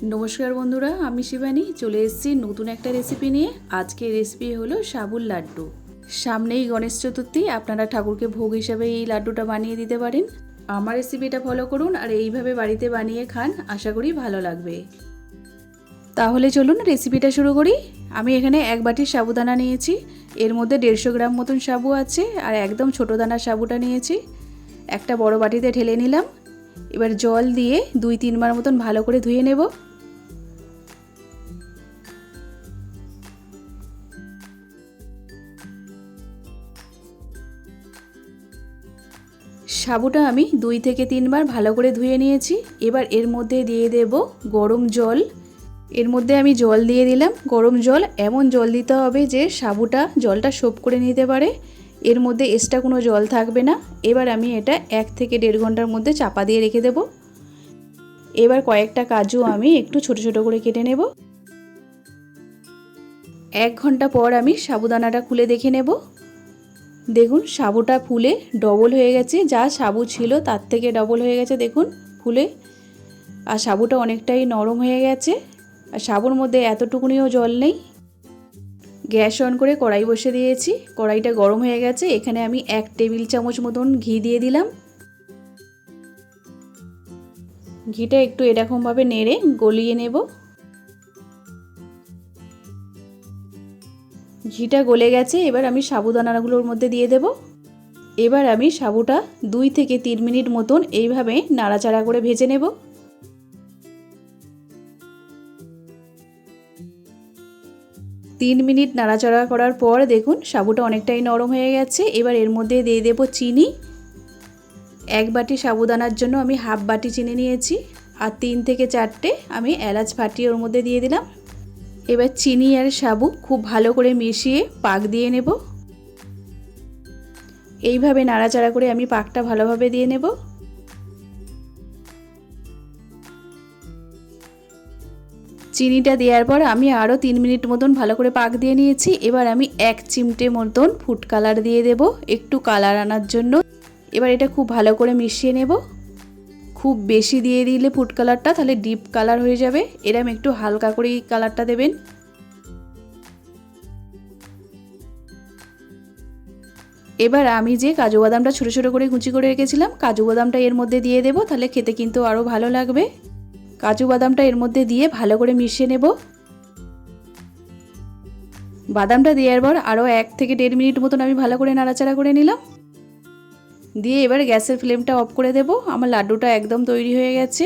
नमस्कार बंधुरा आमी शिवानी चले एसेছি नतून একটা রেসিপি নিয়ে। আজকের রেসিপি হলো সাবুর লাড্ডু। সামনেই গণেশ চতুর্থী, আপনারা ঠাকুরকে ভোগ হিসেবে এই লাড্ডুটা বানিয়ে দিতে পারেন। আমার রেসিপিটা ফলো করুন আর এইভাবে বাড়িতে বানিয়ে খান, আশা করি ভালো লাগবে। তাহলে চলুন রেসিপিটা শুরু করি। আমি এখানে এক বাটি সাবুদানা নিয়েছি, এর মধ্যে 150 গ্রাম মতন সাবু আছে আর একদম ছোট দানার সাবুটা নিয়েছি। একটা বড় বাটিতে ঢেলে নিলাম। এবার জল দিয়ে 2-3 বার মতন ভালো করে ধুয়ে নেব। সাবুটা আমি 2 থেকে 3 বার ভালো করে ধুয়ে নিয়েছি। এবার এর মধ্যে দিয়ে দেব গরম জল। এর মধ্যে আমি জল দিয়ে দিলাম গরম জল। এমন জল দিতে হবে যে সাবুটা জলটা সোপ করে নিতে পারে, এর মধ্যে এক্সট্রা কোনো জল থাকবে না। এবার আমি এটা 1 থেকে 1.5 ঘন্টার মধ্যে চাপা দিয়ে রেখে দেব। এবার কয়েকটা কাজু আমি একটু ছোট ছোট করে কেটে নেব। 1 ঘন্টা পর আমি সাবুদানাটা খুলে দেখে নেব। দেখুন সাবুটা ফুলে ডবল হয়ে গেছে, যা সাবু ছিল তার থেকে ডবল হয়ে গেছে দেখুন ফুলে। আর সাবুটা অনেকটাই নরম হয়ে গেছে, আর সাবুর মধ্যে এতটুকুনিও জল নেই। গ্যাস অন করে কড়াই বসে দিয়েছি, কড়াইটা গরম হয়ে গেছে। এখানে আমি 1 টেবিল চামচ মতন ঘি দিয়ে দিলাম। ঘিটা একটু এরকমভাবে নেড়ে গলিয়ে নেব। ঘিটা গলে গেছে, এবার আমি সাবুদানাগুলোর মধ্যে দিয়ে দেব। এবার আমি সাবুটা 2 থেকে 3 মিনিট মতন এইভাবে নাড়াচাড়া করে ভেজে নেব। তিন মিনিট নাড়াচাড়া করার পর দেখুন সাবুটা অনেকটাই নরম হয়ে গেছে। এবার এর মধ্যে দিয়ে দেব চিনি। 1 বাটি সাবুদানার জন্য আমি হাফ বাটি চিনি নিয়েছি, আর 3 থেকে 4টে আমি এলাচ ফাটিয়ে ওর মধ্যে দিয়ে দিলাম। এবার চিনি আর সাবু খুব ভালো করে মিশিয়ে পাক দিয়ে নেব। এইভাবে নাড়াচাড়া করে আমি পাকটা ভালোভাবে দিয়ে নেব। চিনিটা দেওয়ার পর আমি আরও 3 মিনিট মতন ভালো করে পাক দিয়ে নিয়েছি। এবার আমি 1 চিমটে মতন ফুড কালার দিয়ে দেব একটু কালার আনার জন্য। এবার এটা খুব ভালো করে মিশিয়ে নেব। খুব বেশি দিয়ে দিলে ফুড কালারটা তাহলে ডিপ কালার হয়ে যাবে, এরকম একটু হালকা করে কালারটা দেবেন। এবার আমি যে কাজু বাদামটা ছোটো ছোটো করে কুচি করে রেখেছিলাম, কাজু বাদামটা এর মধ্যে দিয়ে দেব, তাহলে খেতে কিন্তু আরও ভালো লাগবে। কাজু বাদামটা এর মধ্যে দিয়ে ভালো করে মিশিয়ে নেব। বাদামটা দেওয়ার পর আরও 1 থেকে 1.5 মিনিট মতন আমি ভালো করে নাড়াচাড়া করে নিলাম। দিয়ে এবার গ্যাসের ফ্লেমটা অফ করে দেব। আমার লাড্ডুটা একদম তৈরি হয়ে গেছে,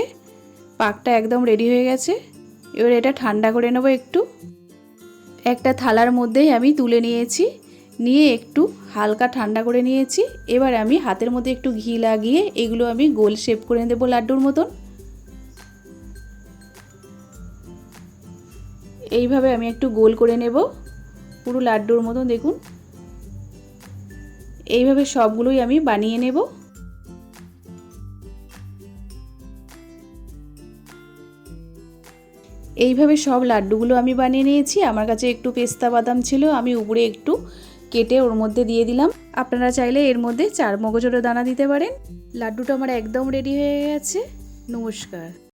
পাকটা একদম রেডি হয়ে গেছে। এবার এটা ঠান্ডা করে নেব একটু। একটা থালার মধ্যেই আমি তুলে নিয়েছি, নিয়ে একটু হালকা ঠান্ডা করে নিয়েছি। এবার আমি হাতের মধ্যে একটু ঘি লাগিয়ে এগুলো আমি গোল শেপ করে দেব লাড্ডুর মতন। এইভাবে আমি একটু গোল করে নেব পুরো লাড্ডুর মতন। দেখুন এইভাবে সবগুলোই আমি বানিয়ে নেব। এইভাবে সব লাড্ডুগুলো আমি বানিয়ে নিয়েছি। আমার কাছে একটু পেস্তা বাদাম ছিল, আমি উপরে একটু কেটে ওর মধ্যে দিয়ে দিলাম। আপনারা চাইলে এর মধ্যে 4 মগজেরও দানা দিতে পারেন। লাড্ডুটা আমার একদম রেডি হয়ে গেছে। নমস্কার।